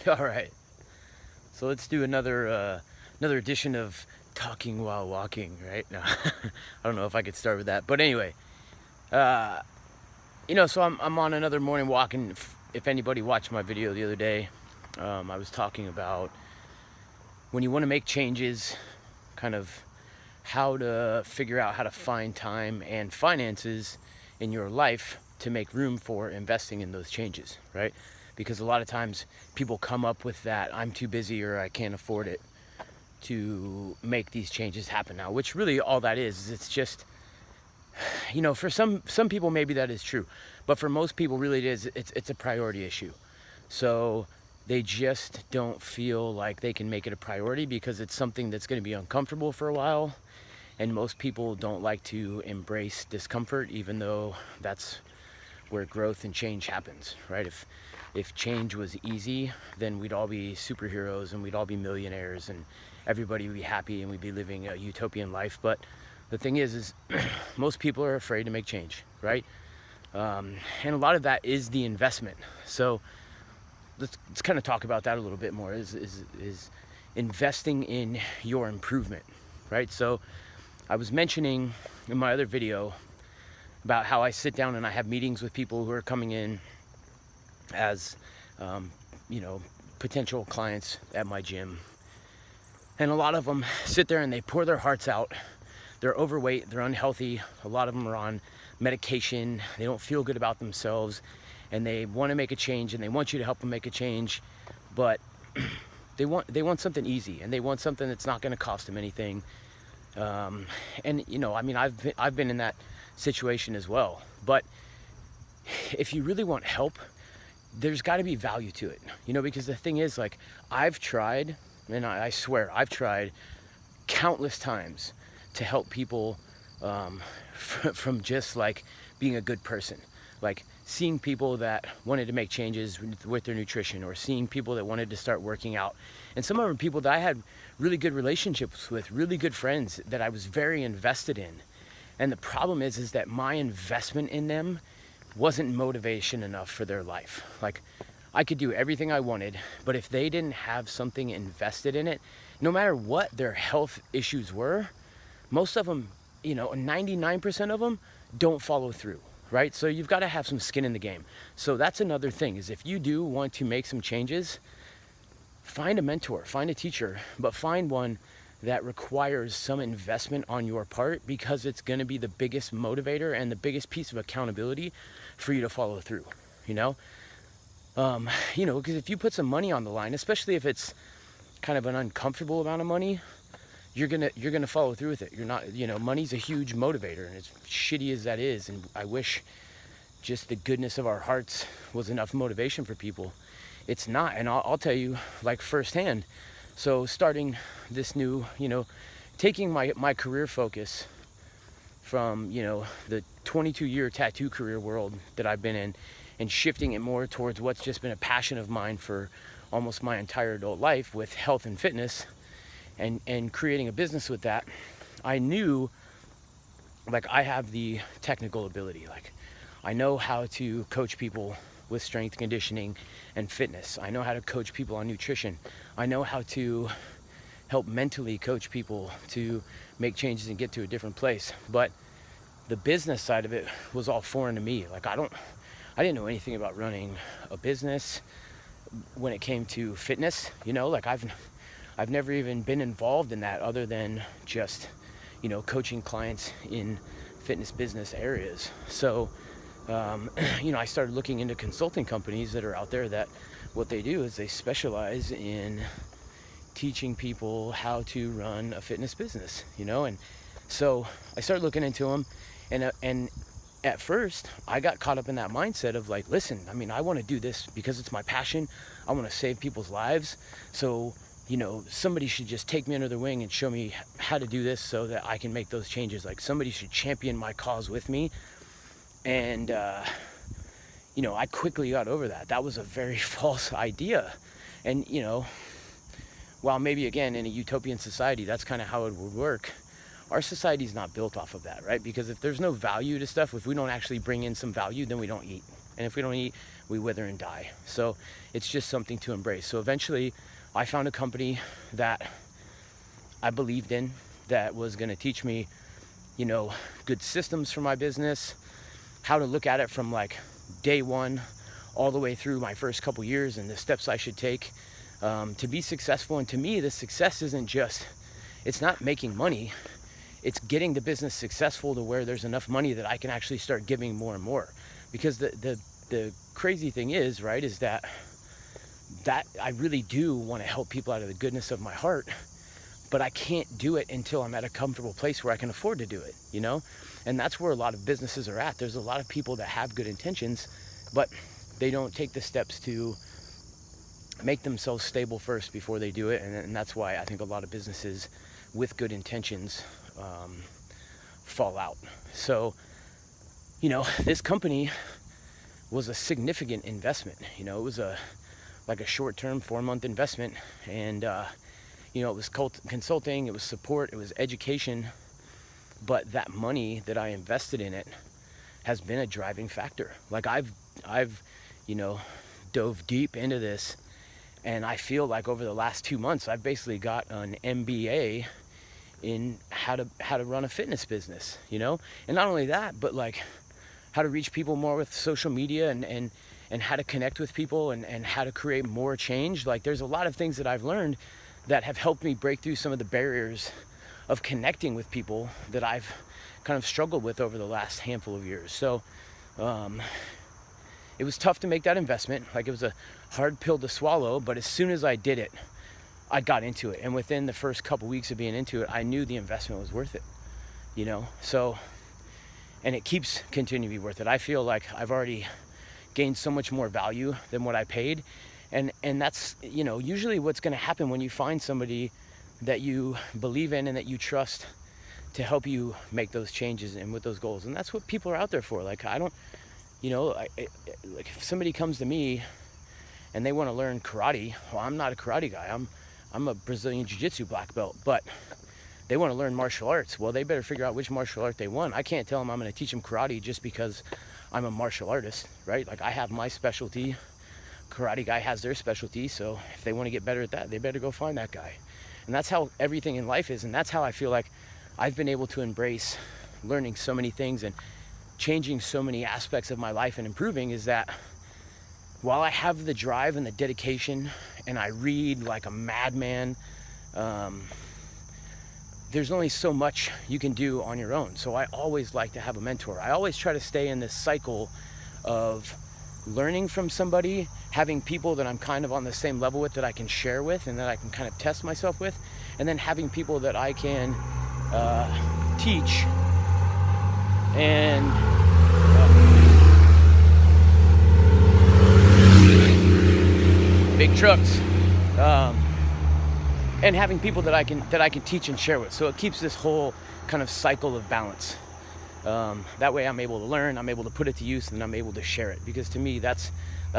All right, so let's do another edition of talking while walking. Right now, I don't know if I could start with that, but anyway, uh, so I'm on another morning walk, and if anybody watched my video the other day, I was talking about when you want to make changes, kind of how to figure out how to find time and finances in your life to make room for investing in those changes, right? Because a lot of times people come up with that I'm too busy or I can't afford it to make these changes happen now, which really all that is it's just, for some people maybe that is true, but for most people really it's a priority issue. So they just don't feel like they can make it a priority because it's something that's going to be uncomfortable for a while, and most people don't like to embrace discomfort, even though that's where growth and change happens, right? If change was easy, then we'd all be superheroes and we'd all be millionaires and everybody would be happy and we'd be living a utopian life. But the thing is most people are afraid to make change, right? And a lot of that is the investment. So let's kind of talk about that a little bit more. Is investing in your improvement, right? So I was mentioning in my other video about how I sit down and I have meetings with people who are coming in as, potential clients at my gym. And a lot of them sit there and they pour their hearts out. They're overweight, they're unhealthy. A lot of them are on medication. They don't feel good about themselves and they want to make a change and they want you to help them make a change. But they want something easy and they want something that's not going to cost them anything. I've been in that situation as well. But if you really want help, there's got to be value to it, because the thing is, like, I've tried, and I swear I've tried countless times to help people from just like being a good person, like seeing people that wanted to make changes with their nutrition, or seeing people that wanted to start working out. And some of them are people that I had really good relationships with, really good friends that I was very invested in. And the problem is that my investment in them wasn't motivation enough for their life. Like, I could do everything I wanted, but if they didn't have something invested in it, no matter what their health issues were, most of them, 99% of them don't follow through, right? So you've got to have some skin in the game. So that's another thing, is if you do want to make some changes, find a mentor, find a teacher, but find one that requires some investment on your part, because it's going to be the biggest motivator and the biggest piece of accountability for you to follow through, because if you put some money on the line, especially if it's kind of an uncomfortable amount of money, you're gonna follow through with it. You're not, money's a huge motivator, and as shitty as that is, and I wish just the goodness of our hearts was enough motivation for people, it's not. And I'll tell you, like, firsthand. So starting this new, taking my career focus from, the 22-year tattoo career world that I've been in, and shifting it more towards what's just been a passion of mine for almost my entire adult life, with health and fitness, and creating a business with that. I knew, like, I have the technical ability. Like, I know how to coach people with strength conditioning and fitness. I know how to coach people on nutrition. I know how to help mentally coach people to make changes and get to a different place. But the business side of it was all foreign to me. Like, I didn't know anything about running a business when it came to fitness. Like, I've never even been involved in that, other than just, coaching clients in fitness business areas. So I started looking into consulting companies that are out there that what they do is they specialize in teaching people how to run a fitness business, and so I started looking into them, and at first I got caught up in that mindset of like, listen, I want to do this because it's my passion. I want to save people's lives. So, somebody should just take me under their wing and show me how to do this so that I can make those changes. Like, somebody should champion my cause with me. And, I quickly got over that. That was a very false idea. And, while maybe, again, in a utopian society, that's kind of how it would work, our society's not built off of that, right? Because if there's no value to stuff, if we don't actually bring in some value, then we don't eat. And if we don't eat, we wither and die. So it's just something to embrace. So eventually I found a company that I believed in, that was going to teach me, you know, good systems for my business, how to look at it from like day one all the way through my first couple years, and the steps I should take to be successful. And to me, the success isn't just, it's not making money, it's getting the business successful to where there's enough money that I can actually start giving more and more. Because the crazy thing is, right, is that I really do want to help people out of the goodness of my heart, but I can't do it until I'm at a comfortable place where I can afford to do it, you know? And that's where a lot of businesses are at. There's a lot of people that have good intentions, but they don't take the steps to make themselves stable first before they do it. And that's why I think a lot of businesses with good intentions fall out. So, you know, this company was a significant investment. You know, it was like a short-term 4-month investment, and you know, it was consulting, it was support, it was education, but that money that I invested in it has been a driving factor. Like I've you know, dove deep into this, and I feel like over the last 2 months I've basically got an MBA in how to run a fitness business, you know? And not only that, but like how to reach people more with social media, and how to connect with people, and how to create more change. Like there's a lot of things that I've learned that have helped me break through some of the barriers of connecting with people that I've kind of struggled with over the last handful of years. So it was tough to make that investment. Like it was a hard pill to swallow, but as soon as I did it, I got into it. And within the first couple weeks of being into it, I knew the investment was worth it, you know? So, and it keeps continuing to be worth it. I feel like I've already gained so much more value than what I paid. And that's, you know, usually what's going to happen when you find somebody that you believe in and that you trust to help you make those changes and with those goals. And that's what people are out there for. Like, I don't, you know, like if somebody comes to me and they want to learn karate, well, I'm not a karate guy. I'm a Brazilian Jiu-Jitsu black belt, but they want to learn martial arts. Well, they better figure out which martial art they want. I can't tell them I'm going to teach them karate just because I'm a martial artist, right? Like I have my specialty. Karate guy has their specialty. So if they want to get better at that, they better go find that guy. And that's how everything in life is. And that's how I feel like I've been able to embrace learning so many things and changing so many aspects of my life and improving, is that while I have the drive and the dedication and I read like a madman, there's only so much you can do on your own. So I always like to have a mentor. I always try to stay in this cycle of learning from somebody, having people that I'm kind of on the same level with, that I can share with and that I can kind of test myself with, and then having people that I can teach and big trucks, and having people that I can teach and share with. So it keeps this whole kind of cycle of balance. That way I'm able to learn, I'm able to put it to use, and I'm able to share it. Because to me, that's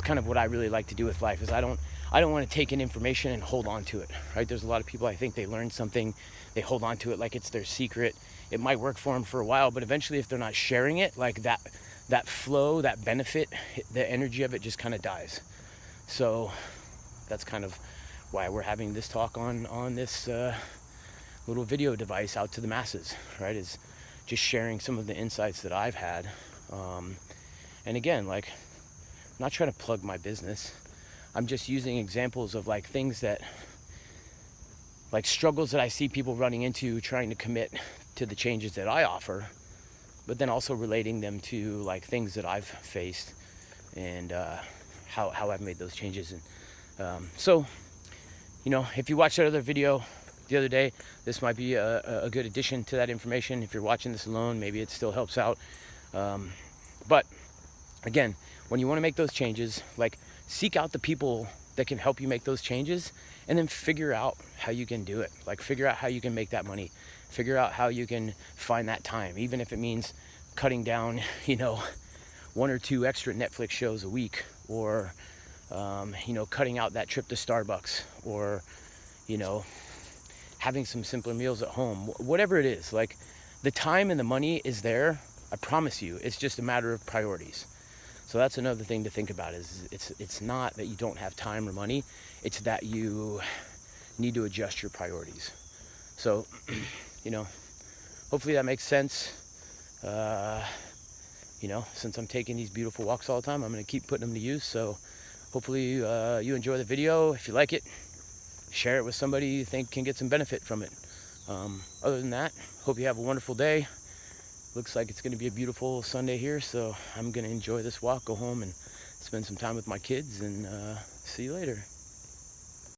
kind of what I really like to do with life. Is I don't want to take in information and hold on to it, right? There's a lot of people, I think they learn something, they hold on to it like it's their secret. It might work for them for a while, but eventually if they're not sharing it, like that flow, that benefit, the energy of it just kind of dies. So that's kind of why we're having this talk on this little video device out to the masses, right? Is just sharing some of the insights that I've had. And again, like, I'm not trying to plug my business. I'm just using examples of like things that, like struggles that I see people running into trying to commit to the changes that I offer, but then also relating them to like things that I've faced and how I've made those changes. And so, you know, if you watched that other video the other day, this might be a good addition to that information. If you're watching this alone, maybe it still helps out. But again, when you want to make those changes, like seek out the people that can help you make those changes, and then figure out how you can do it. Like figure out how you can make that money, figure out how you can find that time, even if it means cutting down, you know, 1 or 2 extra Netflix shows a week, or you know, cutting out that trip to Starbucks, or, you know, having some simpler meals at home, whatever it is. Like the time and the money is there. I promise you, it's just a matter of priorities. So that's another thing to think about, is it's not that you don't have time or money, it's that you need to adjust your priorities. So, you know, hopefully that makes sense. You know, since I'm taking these beautiful walks all the time, I'm going to keep putting them to use. So hopefully you enjoy the video. If you like it, share it with somebody you think can get some benefit from it. Other than that, hope you have a wonderful day. Looks like it's going to be a beautiful Sunday here, so I'm going to enjoy this walk, go home and spend some time with my kids, and see you later.